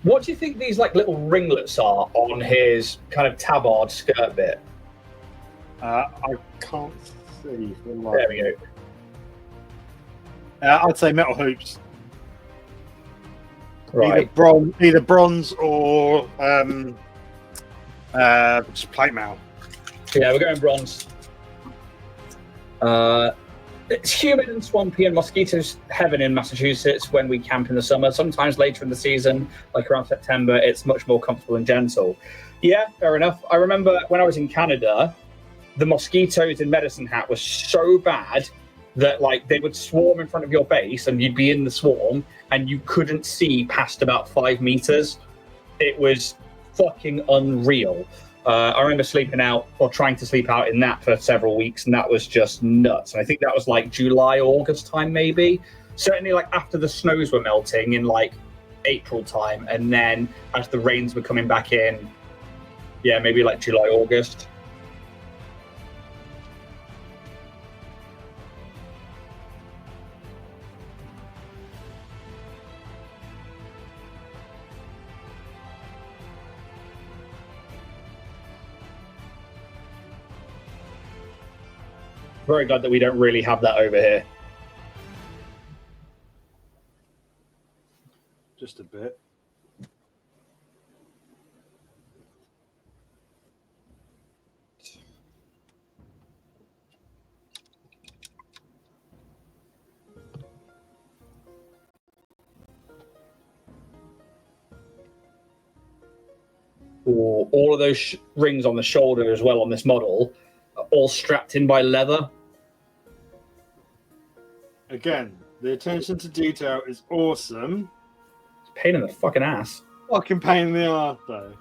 What do you think these like little ringlets are on his kind of tabard skirt bit? I can't see. For the life. There we go. I'd say metal hoops. Right. Either bronze or just plate mail. Yeah, we're going bronze. It's humid and swampy and mosquitoes heaven in Massachusetts when we camp in the summer. Sometimes later in the season, like around September, it's much more comfortable and gentle. Yeah, fair enough. I remember when I was in Canada, the mosquitoes in Medicine Hat were so bad that like they would swarm in front of your base and you'd be in the swarm and you couldn't see past about 5 meters. It was fucking unreal. I remember sleeping out or trying to sleep out in that for several weeks, and that was just nuts. And I think that was like July, August time, maybe. Certainly like after the snows were melting in like April time. And then as the rains were coming back in, yeah, maybe like July, August. Very glad that we don't really have that over here. Just a bit. Ooh, all of those rings on the shoulder as well on this model are all strapped in by leather. Again, the attention to detail is awesome. Pain in the fucking ass. Fucking pain in the arse, though.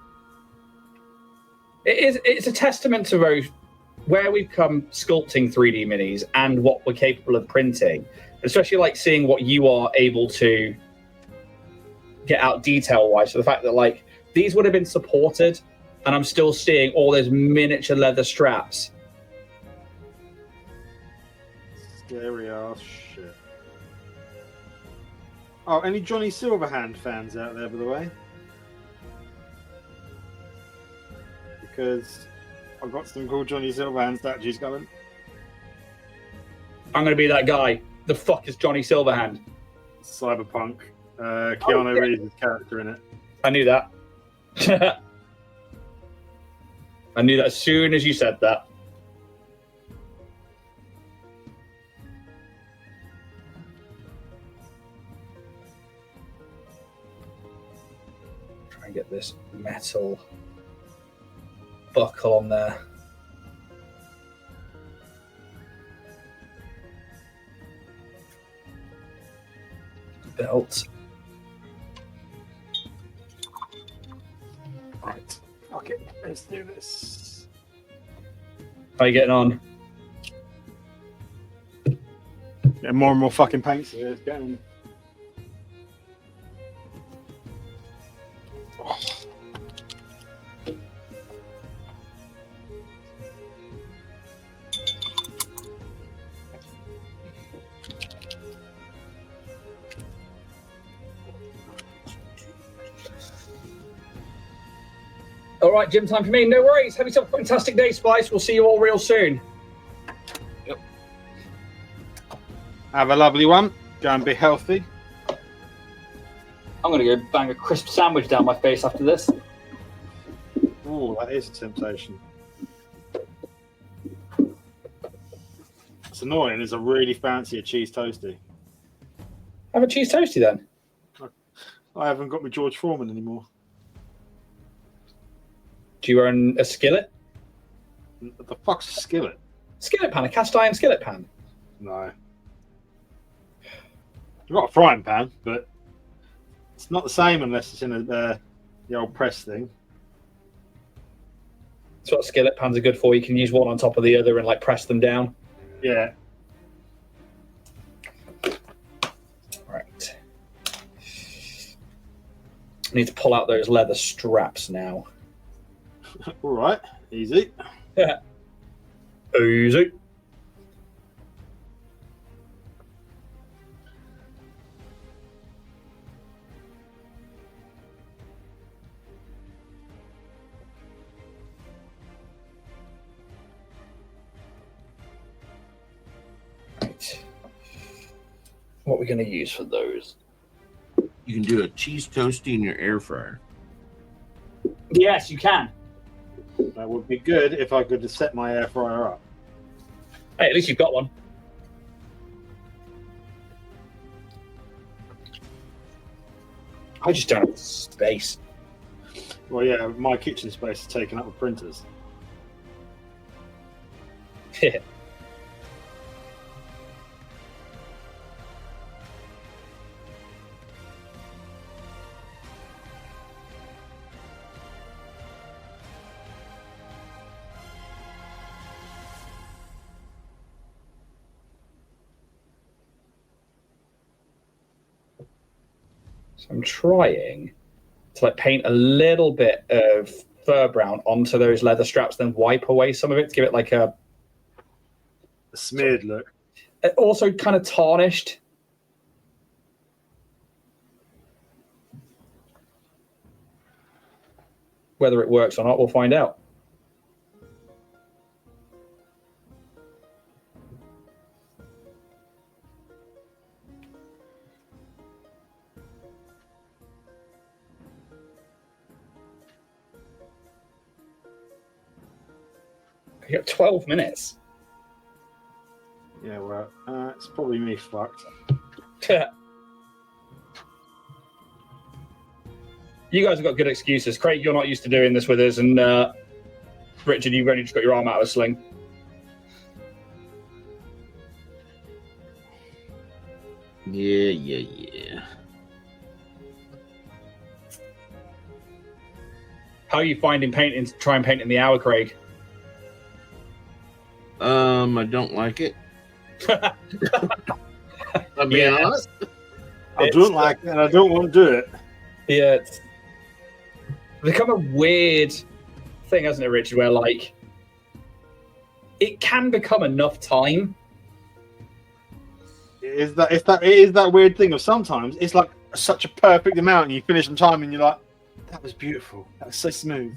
It's a testament to both where we've come sculpting 3D minis and what we're capable of printing. Especially like seeing what you are able to get out detail-wise. So the fact that like these would have been supported and I'm still seeing all those miniature leather straps. Scary ass shit. Oh, any Johnny Silverhand fans out there, by the way? Because I've got some cool Johnny Silverhand statues going. I'm going to be that guy. The fuck is Johnny Silverhand? Cyberpunk. Keanu Reeves' character in it. I knew that. I knew that as soon as you said that. Try and get this metal buckle on there. Belt. Right. Okay, let's do this. How are you getting on? Getting more and more fucking paints here. It's getting... Oh. All right, gym time for me. No worries. Have yourself a fantastic day, Spice. We'll see you all real soon. Yep. Have a lovely one. Go and be healthy. I'm going to go bang a crisp sandwich down my face after this. Oh, that is a temptation. It's annoying. It's a really fancy cheese toasty. Have a cheese toasty then. I haven't got my George Foreman anymore. Do you own a skillet? What the fuck's a skillet? Skillet pan, a cast iron skillet pan. No. I've got a frying pan, but it's not the same unless it's in the old press thing. That's what skillet pans are good for. You can use one on top of the other and like press them down. Yeah. Right. I need to pull out those leather straps now. All right. Easy. Yeah. Easy. Right. What are we going to use for those? You can do a cheese toasty in your air fryer. Yes, you can. That would be good if I could set my air fryer up. Hey, at least you've got one. I just don't have the space. Well, yeah, my kitchen space is taken up with printers. Yeah. So I'm trying to like paint a little bit of fur brown onto those leather straps, then wipe away some of it to give it like a smeared look. Also kind of tarnished. Whether it works or not, we'll find out. You got 12 minutes. Yeah, well, it's probably me fucked. You guys have got good excuses. Craig, you're not used to doing this with us, and Richard, you've only just got your arm out of a sling. Yeah. How are you finding painting? Try and paint in the hour, Craig. I don't like it. I'm being honest. I don't like it, and I don't want to do it. Yeah, it's become a weird thing, hasn't it, Richard? Where like it can become enough time. It is that weird thing of sometimes it's like such a perfect amount, and you finish on time, and you're like, "That was beautiful. That was so smooth."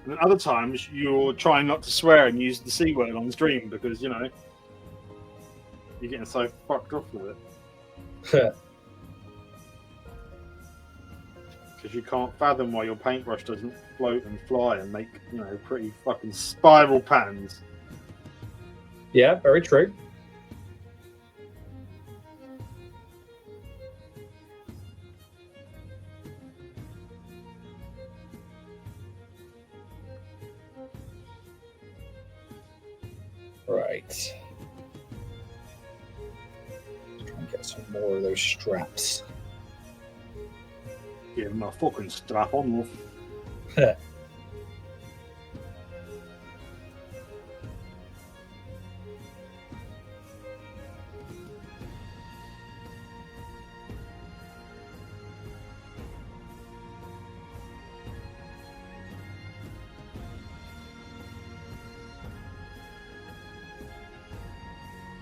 And then other times you're trying not to swear and use the C word on stream because you're getting so fucked off with it. Because you can't fathom why your paintbrush doesn't float and fly and make pretty fucking spiral patterns. Yeah, very true. Right. Try and get some more of those straps. Give my fucking strap on, love.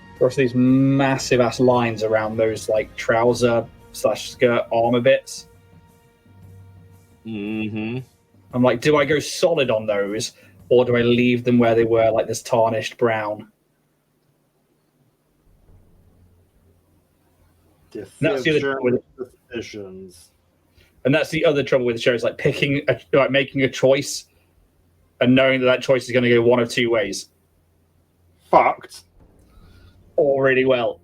Of course, these massive ass lines around those like trouser / skirt armor bits. Mm-hmm. I'm like, do I go solid on those, or do I leave them where they were, like this tarnished brown? That's the other trouble with and that's the other trouble with the show is like making a choice and knowing that choice is going to go one of two ways. Fucked. Or really well.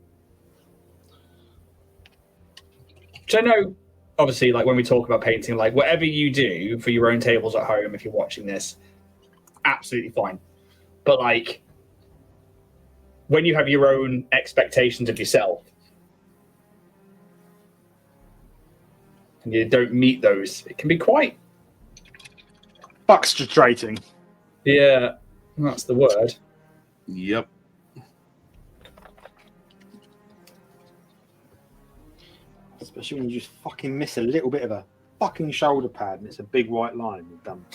Which I know, obviously, like when we talk about painting, like whatever you do for your own tables at home, if you're watching this, absolutely fine. But like, when you have your own expectations of yourself and you don't meet those, it can be quite frustrating. Yeah, that's the word. Yep. Especially when you just fucking miss a little bit of a fucking shoulder pad and it's a big white line. You're done.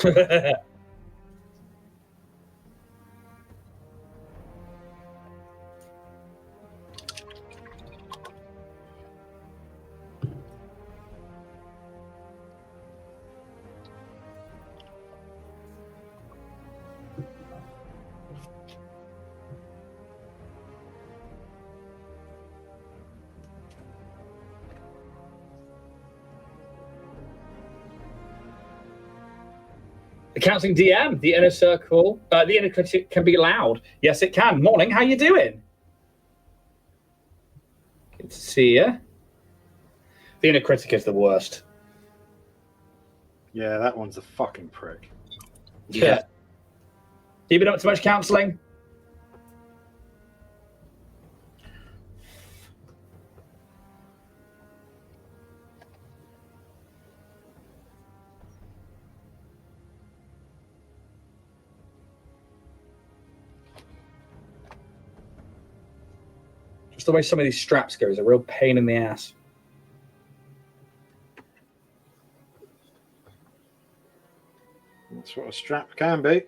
The counseling DM, the inner circle, the inner critic can be loud. Yes, it can. Morning, how you doing? Good to see you. The inner critic is the worst. Yeah, that one's a fucking prick. Yeah. You been up to much counseling? Just the way some of these straps go is a real pain in the ass. That's what a strap can be.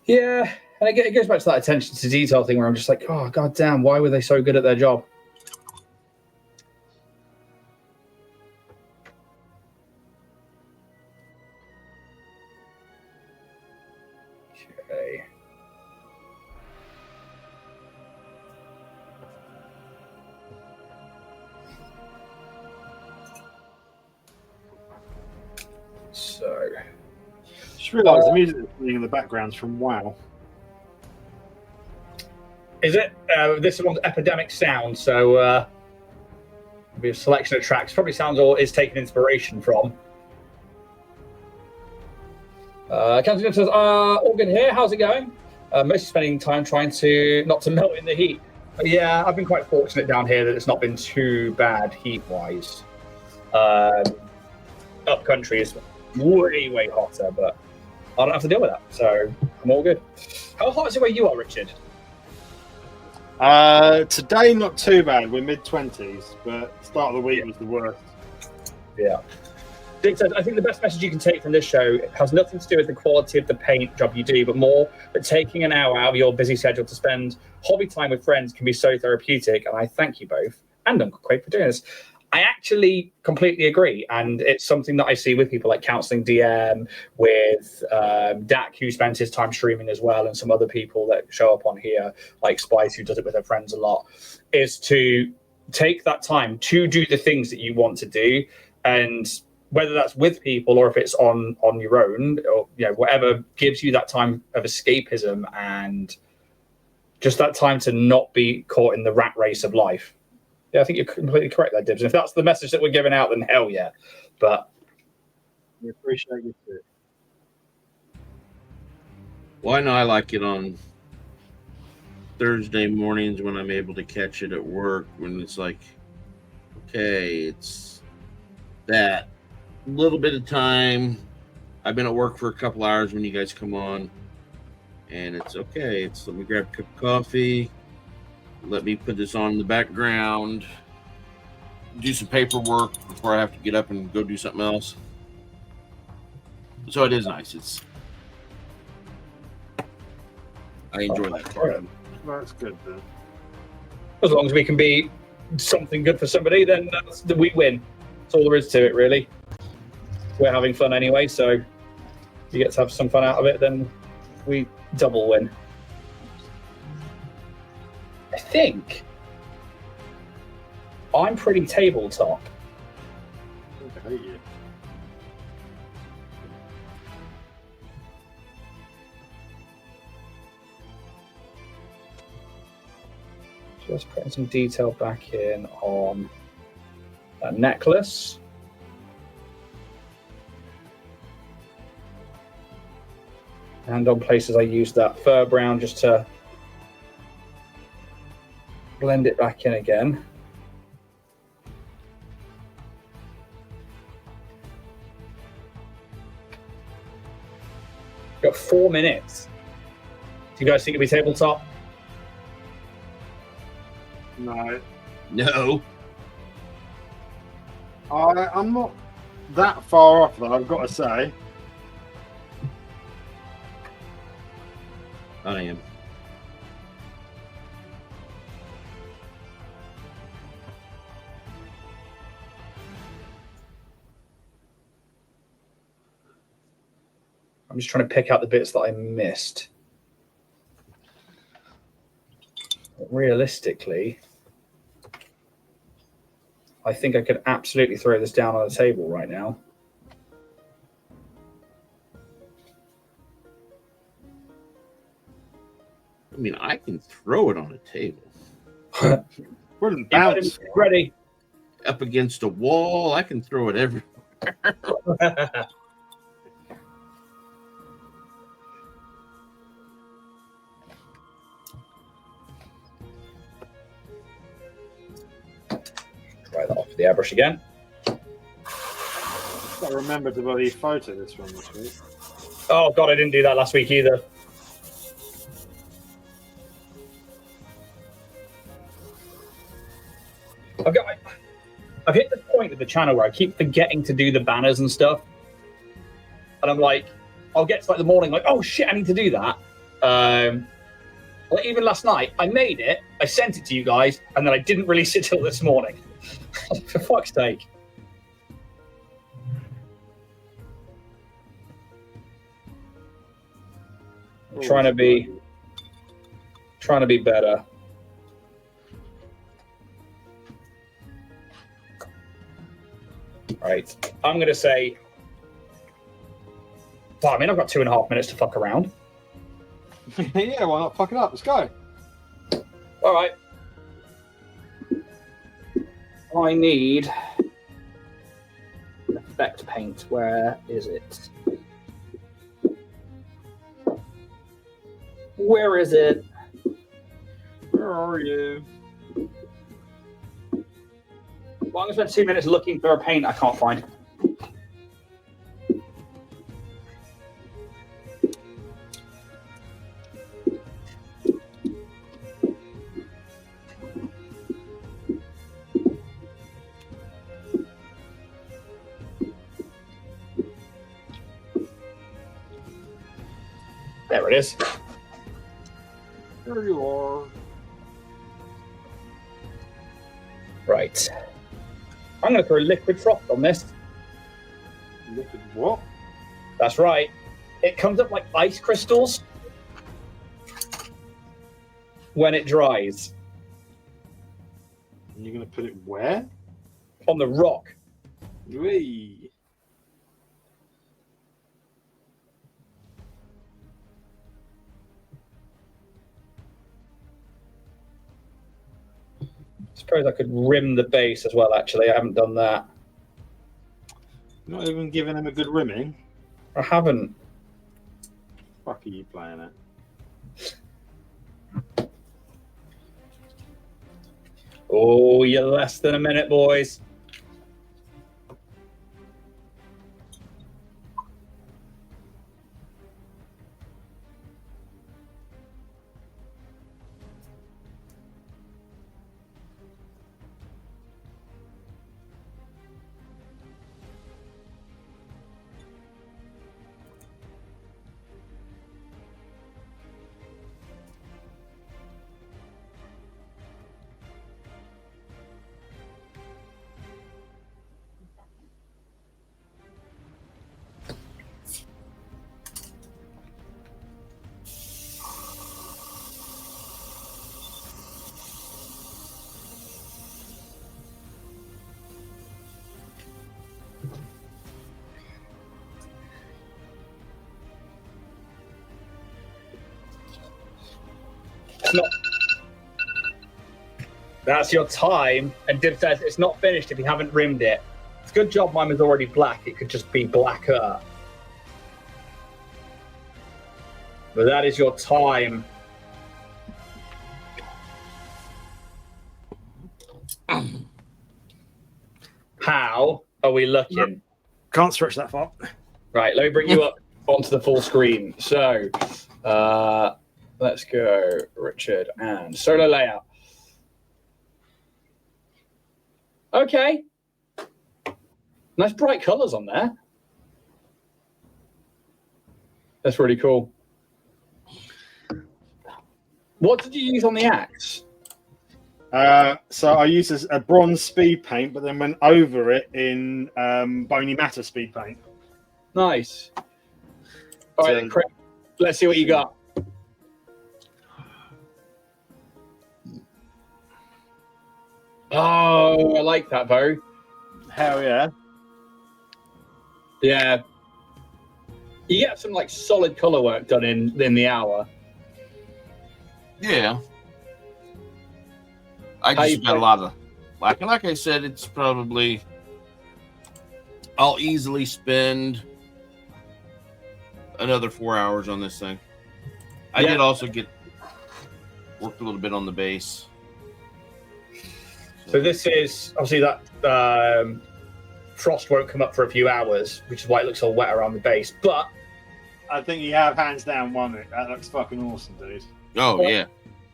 Yeah, and it goes back to that attention to detail thing where I'm just like, oh, god damn, why were they so good at their job? Okay. So... Just realised the music that's playing in the background's from WoW. Is it? This one's Epidemic Sound, so it'll be a selection of tracks. Probably sounds or is taken inspiration from. Captain says, all good here. How's it going? Mostly spending time trying to not to melt in the heat. But yeah, I've been quite fortunate down here that it's not been too bad heat-wise. Up country is way hotter, but I don't have to deal with that, so I'm all good. How hot is it where you are, Richard? Today, not too bad. We're mid-20s, but start of the week was the worst. Yeah. Dick says, I think the best message you can take from this show has nothing to do with the quality of the paint job you do, but more that taking an hour out of your busy schedule to spend hobby time with friends can be so therapeutic, and I thank you both and Uncle Quake for doing this. I actually completely agree, and it's something that I see with people like Counseling DM, with Dak, who spends his time streaming as well, and some other people that show up on here, like Spice, who does it with her friends a lot, is to take that time to do the things that you want to do, and whether that's with people or if it's on your own, or whatever gives you that time of escapism and just that time to not be caught in the rat race of life. Yeah, I think you're completely correct there, Dibs. If that's the message that we're giving out, then hell yeah. But we appreciate you too. Well, I know I like it on Thursday mornings when I'm able to catch it at work, when it's like, okay, it's that little bit of time. I've been at work for a couple hours when you guys come on, and it's okay. It's let me grab a cup of coffee. Let me put this on in the background, do some paperwork before I have to get up and go do something else. So it is nice. I enjoy that part. Well, that's good, then. As long as we can be something good for somebody, then we win. That's all there is to it, really. We're having fun anyway, so if you get to have some fun out of it, then we double win. I think I'm pretty tabletop. I hate you. Just putting some detail back in on that necklace. And on places I use that fur brown just to blend it back in again. Got 4 minutes. Do you guys think it'll be tabletop? No. No. I'm not that far off, though, I've got to say. I am. I'm just trying to pick out the bits that I missed. But realistically, I think I could absolutely throw this down on the table right now. I mean, I can throw it on a table. Wouldn't bounce. Ready. Up against a wall, I can throw it everywhere. Try that off with the airbrush again. I remember to bloody photo this one this week. Oh god, I didn't do that last week either. I've hit the point with the channel where I keep forgetting to do the banners and stuff, and I'm like, I'll get to like the morning, like, oh shit, I need to do that. Like even last night, I made it, I sent it to you guys, and then I didn't release it till this morning. For fuck's sake. I'm trying to be better. Right, I'm going to say, well, I mean, I've got 2.5 minutes to fuck around. Yeah, why not fuck it up? Let's go. All right. I need effect paint. Where is it? Where is it? Where are you? Well, I'm going to spend 2 minutes looking for a paint I can't find. There it is. There you are. Right. I'm going to throw liquid frost on this. Liquid what? That's right. It comes up like ice crystals when it dries. And you're going to put it where? On the rock. Wee. Suppose I could rim the base as well, actually. I haven't done that. Not even giving him a good rimming. I haven't. Fuck are you playing at? Oh, you're less than a minute, boys. That's your time, and Dib says it's not finished if you haven't rimmed it. It's a good job mine was already black. It could just be blacker. But that is your time. How are we looking? Can't stretch that far. Right, let me bring you up onto the full screen. So, let's go, Richard, and solo layout. Okay. Nice bright colors on there. That's really cool. What did you use on the axe? So I used a bronze speed paint, but then went over it in bony matter speed paint. Nice. All right, then, Craig, let's see what you got. Oh, I like that, Bo. Hell yeah. Yeah. You get some like solid color work done in the hour. Yeah. I just got a lot of like I said, it's probably I'll easily spend another 4 hours on this thing. I did also worked a little bit on the base. So this is obviously that frost won't come up for a few hours, which is why it looks all wet around the base. But I think you have hands down won it. That looks fucking awesome, dude. Oh, yeah.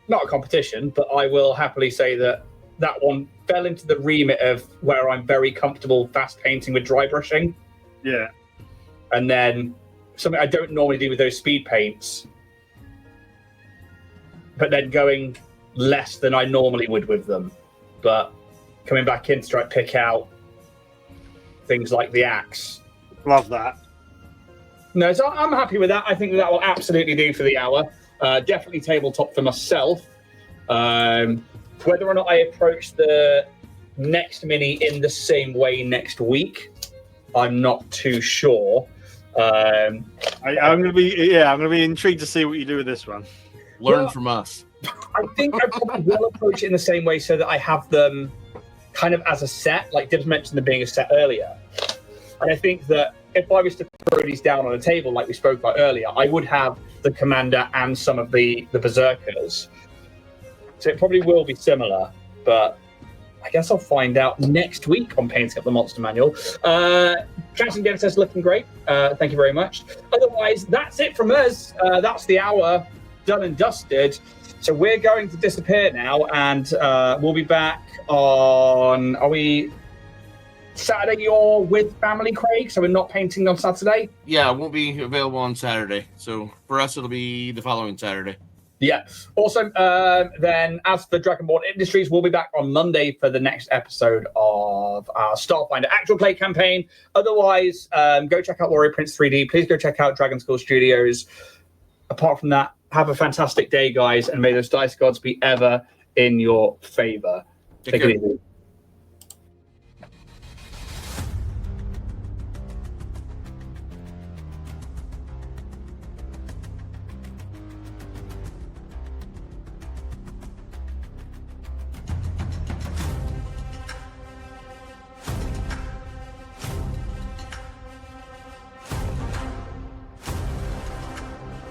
Not a competition, but I will happily say that one fell into the remit of where I'm very comfortable fast painting with dry brushing. Yeah. And then something I don't normally do with those speed paints, but then going less than I normally would with them. But coming back in to try to pick out things like the axe. Love that. No, so I'm happy with that. I think that will absolutely do for the hour. Definitely tabletop for myself. Whether or not I approach the next mini in the same way next week, I'm not too sure. I'm gonna be intrigued to see what you do with this one. Learn from us. I think I probably will approach it in the same way so that I have them kind of as a set. Like Dibs mentioned them being a set earlier. And I think that if I was to throw these down on a table like we spoke about earlier, I would have the Commander and some of the Berserkers. So it probably will be similar, but I guess I'll find out next week on painting up the monster manual. Jackson Game says looking great. Thank you very much. Otherwise, that's it from us. That's the hour done and dusted. So we're going to disappear now, and we'll be back on. Are we Saturday? You're with family, Craig, so we're not painting on Saturday. Yeah, it won't be available on Saturday. So for us, it'll be the following Saturday. Yeah. Also, then as for Dragonborn Industries, we'll be back on Monday for the next episode of our Starfinder actual play campaign. Otherwise, go check out Warrior Prince 3D. Please go check out Dragonskull Studios. Apart from that, have a fantastic day, guys, and may those dice gods be ever in your favor. Take it easy.